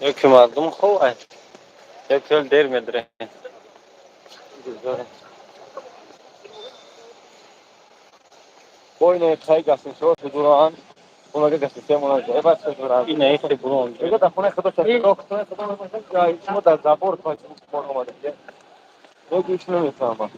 یکی مردم خواه یک کل دیر میدره boyuna kaygasın şu durağın ona göre sistem ona göre bak durağın yine işte bunun öyle de buna kadar çok ya içime de zabor kaçmış formadı diye ne düşünüyorsun ama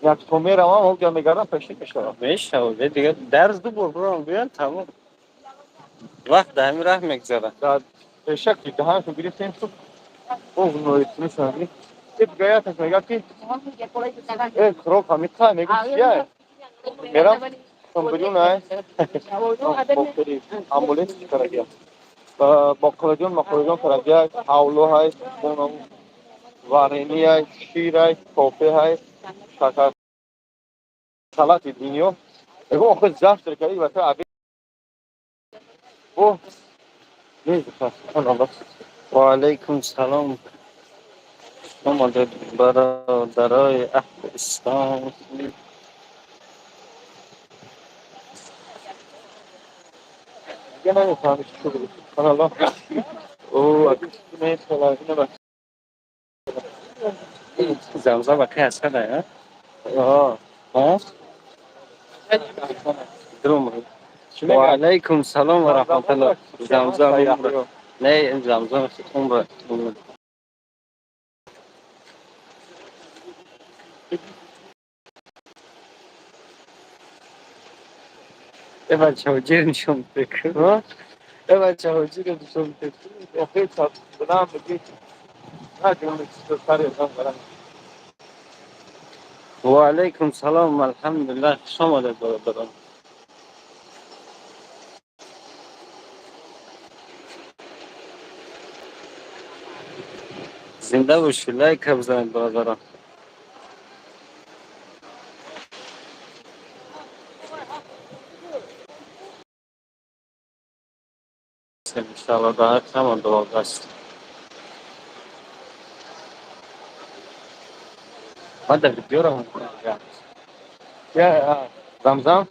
ya tomera ama o göme garan peşin işte beş ya ve diye ders de bu bir tamam vakt da hem rahmek zara da peşak ki daha şu biri sen tut o bunu üstüne söyledi hep gaya takıyor ki krok hamita ne güzel मेरा संबंध है ambulans çıkaracağım. Bakılacağım karacağım. Havlu hay, bunun vareni hay, şir hay, tope hay, sakar salat ediniyor. Bu o kadar zaftır ki bak abi bu ne zıplar? Allah. Ve aleyküm selam. Ama da darayı İslam. Gene ne tanış şu Allah. O ne salatına bak. Zamzam bak hasta da ya. Aa. Ha? Durum. Aleyküm selam ve rahmetullah. Zamzam umre. Ne zamzam umre. Evet çavcı nişan pek. Ha? Evet çavcı nişan pek. Okey sat. Buna mı git? Hadi onu çıkarıyor lan bana. Ve aleyküm selam elhamdülillah. Şoma da doğru. Zinde bu şulay kabzan doğru. İnşallah daha tamam doğru. Hadi gidiyorum. Ya Zamzam.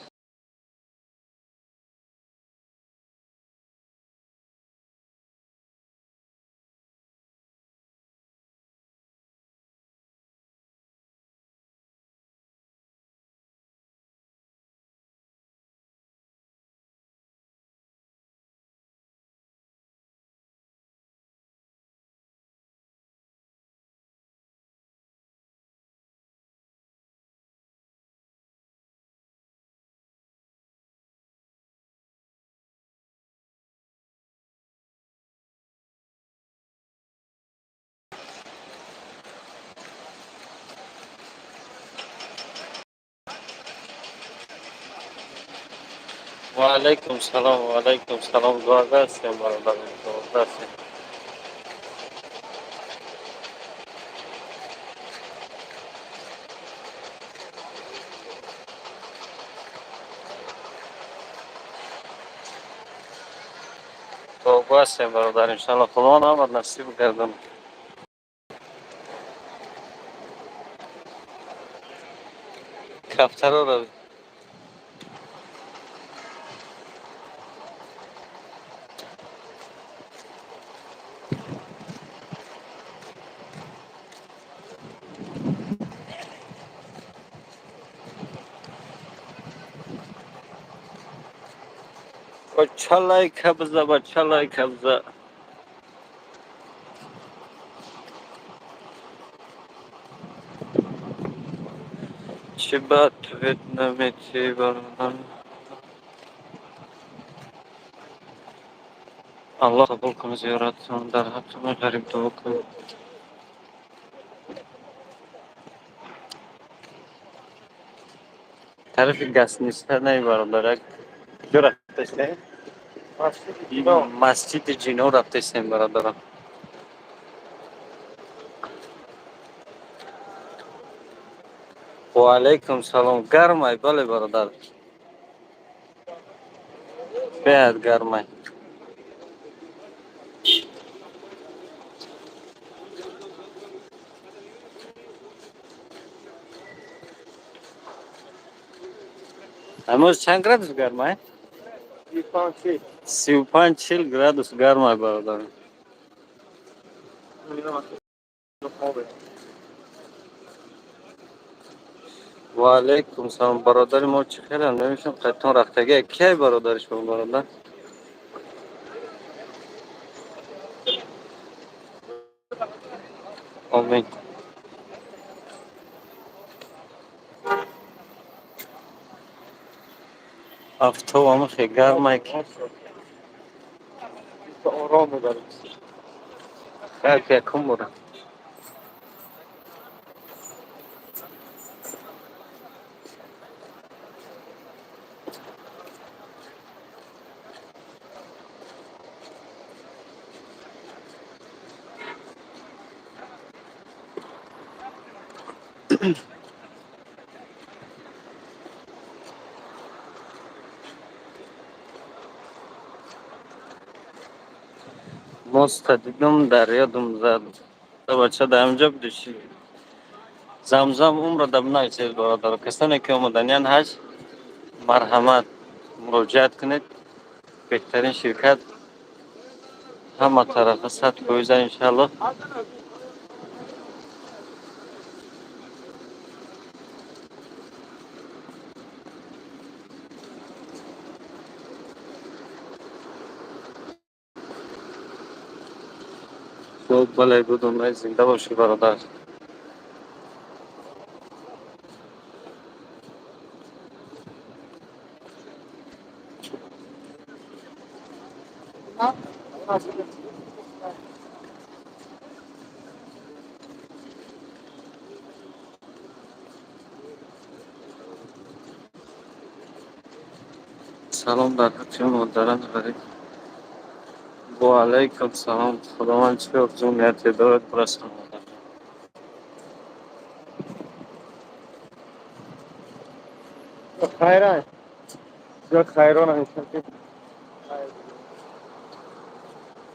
Ve aleyküm selam ve aleyküm selam. Dua versin bana da. Dua versin. Dua versin bana da. İnşallah kulağına ama nasip kıldım. Kaftar olur. Çalay kabza, çalay kabza. Şibat Vietnam'ı barınan. Allah kabul kılın ziyaretini derhatını garip doğuklu. Tarifi gasını ister ne var? Jo rafte se. Masjid Cino rafte se baradaram. Ve aleyküm selam. Garmay bale baradar. Beyaz garmay. Ama çankrat garmay. 35 gradus garmay برادر. و علیکم سلام برادر ما چخیرم نمیشون قطعا رختگی کی برادرش با برادر آمین هفته و همه خیلی گرمه که آرام داریم که کم برم ماست دیدم دریا دم زد تا بچه در همجا بدوشی زمزم عمر دم نایچه برادر کسانی که آمدنیان هج مرحمت مراجعت کنید بهترین شرکت همه طرف سطح کویزه انشالله خوب بله بودم زنده باشی برادر سلام بر حضرت محترم غریب با علیکم سلام خداوند چه افزونیت دارد برسان خیران یا خیران هستم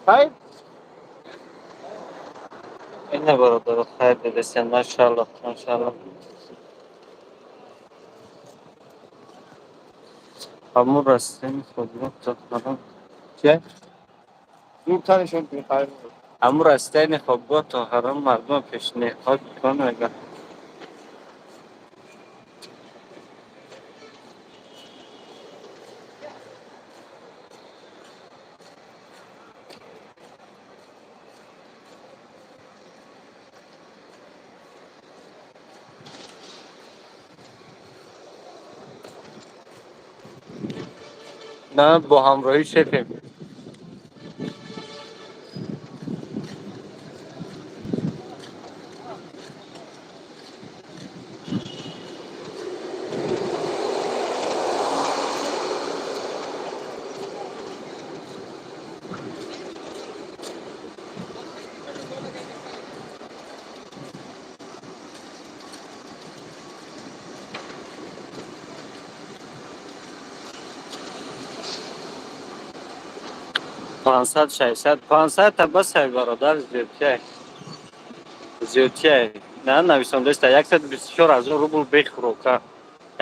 خیر اینه برادر خیر برسین ماشاءالله ماشاءالله همون رستین خودمون تا چه؟ دور تنشون توی خیر همون رستین خوابگاه تا حرم مردم پیشنهاد کنه اگر نه با همراهی شفیم 500 600 500 تا بس های برادر زیادتیه نه نویسنده است 124,000 روبل به خوراکه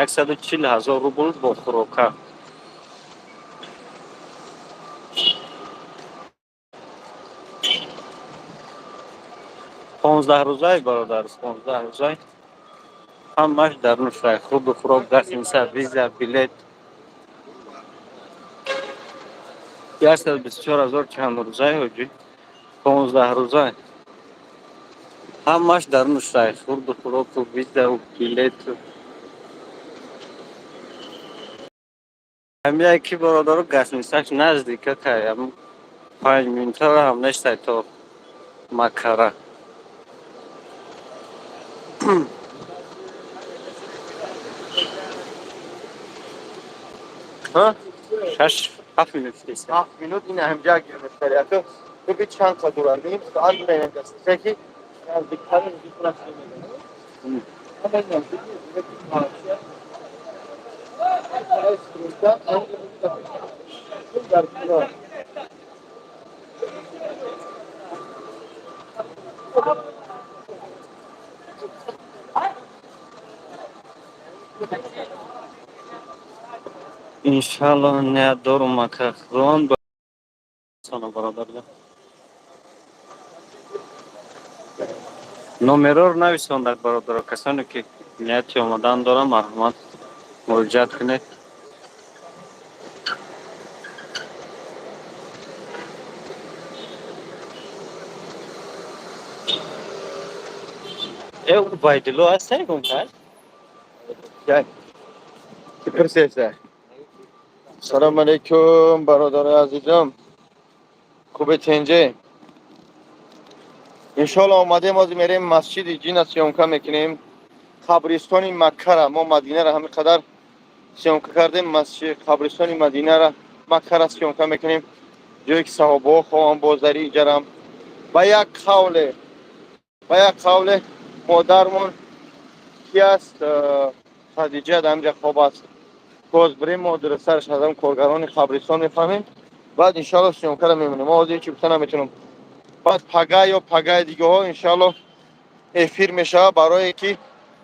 140,000 روبل با خوراکه 15 روزه برادر 15 روزه همش در نوش خوب خوراک گسیم ویزا بلیت 124,000 چند روزه هجی 15 روزه همش در نوش خوب خوراک و ویزا و بلیت همین یکی برادر گسیم ساش نزدیکه که هم 5 منطقه هم نشته تا مکره ها 6 7 minut ist 8 Minuten in einem Jahr gehen wir تو به چند تا دور اندیم ساعت می‌بینیم دست که از دیگر می‌کنم İnşallah ne durmak. Ron sana beraber. Номерор нависон дар бародаро касоне ки нияти омадан дорам марҳамат муроҷиат кунед. Байдило ҳастаи гумтар? Гай. Кипрсеса. Салом алейкум бародари азизам. Хубе тенҷе? Иншоалло омадем ҳозир мерем масҷиди ҷинна сиёмка мекунем. Қабристони Маккара мо Мадинара ҳамин қадар сиёмка кардем. Масҷид қабристони Мадинара Маккара сиёмка мекунем. ҷое ки саҳобаҳо хоҳанд боздари иҷарам. Ба як қавле модармон ки аст Хадиҷа дар ҳамҷа хоб аст. Боз бирем мо дурастараш ҳазам коргарони қабристон мефаҳмем. Баъд иншоалло сиёмкаро мемонем. Мо ҳозир ҳеҷ чӣ гуфта наметавонам. баъд пага ё пагаи дигаҳо иншоалло эфир мешавад барое ки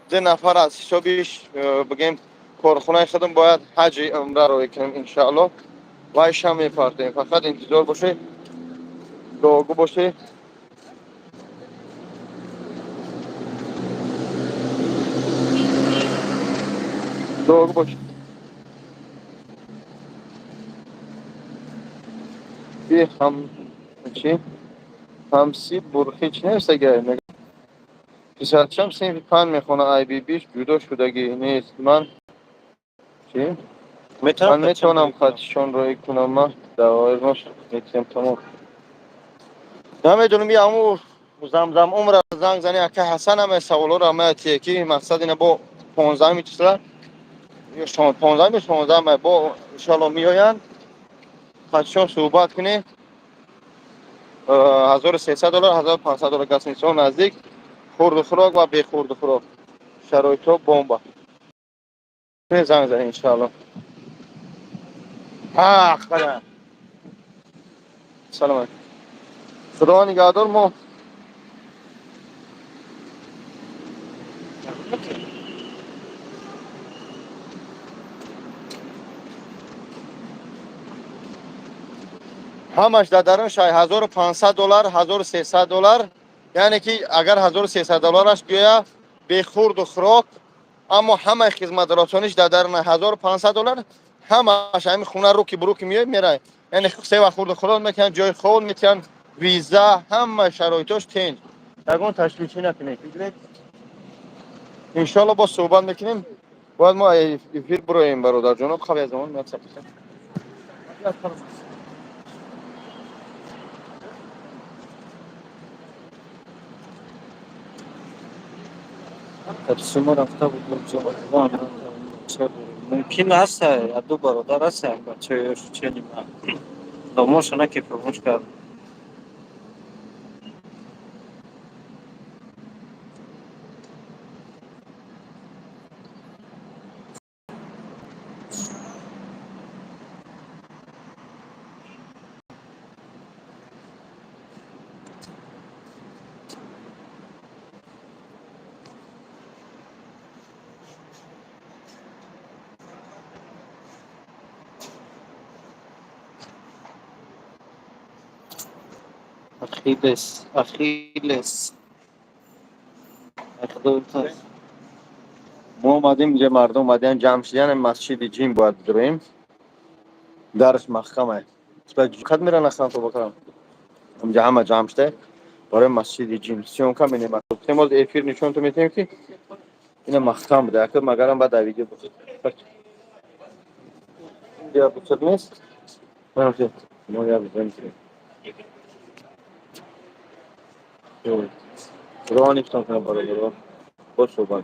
зе нафар аз ҳисобиш бигем корхонаи худам бояд ҳаҷи умраро кунем иншоалло. Вайшам мепартем. Фақат интизор бошед, дуогӯ бошед. Дуогӯ бошед. Бе ҳам чӣ? ҳамси бурхӣ чӣ нест агар писарчам синфи 5 мехонад IB20 ҷудо шудагӣ нест. Ман чӣ? Ман метавонам хатишонро кунам. Ман давоирнош метавонам тамом. Намедонам я аму замзам умра занг зани ака Ҳасан ҳама саволоро амаятие ки мақсад ина бо 15 числа ё 15 май бо иншоалло меоянд. Хатишон суҳбат кунем. $1300 $1500 гасинсон наздик. Хурду хӯрок ва бехурду хӯрок. Шароитҳо бомба. Занг зани иншоалло. Қада. Салом алейкум. Худо нигаҳдор. мо ҳамаш дар дарун шай $1500 $1300. яъне ки агар $1300 биёя бехурду хӯрок, аммо ҳамаи хизматрасониш дар дарун $1500. ҳамаш ҳамин хона руки буруки миёй мерай. яъне се вақт хурду хӯрок мекунанд, ҷои хоб метиҳанд, виза, ҳама шароитош тенҷ. ягон ташвишӣ накунед. иншоалло бо суҳбат мекунем. бояд мо эфир бироем бародарҷоноб. қабл аз замон меад сабт. شما رفته بودم جوان ممکن است دو برادر است بچه چنین داموش که فراموش کرد اخیلس ما اومدیم اینجا مردم اومدن جمع شدن مسجد جیم باید بریم درش محکمه خد میرن اصلا تو بکنم اینجا همه جمع شده برای مسجد جیم سیونکا مینیم تماز افیر نشون تو میتونیم که این محکم بوده اکر مگرم بعد ویدیو بسید اینجا بسید نیست بریم ما یا بزنیم راه نیفتم کنم برای باش صحبت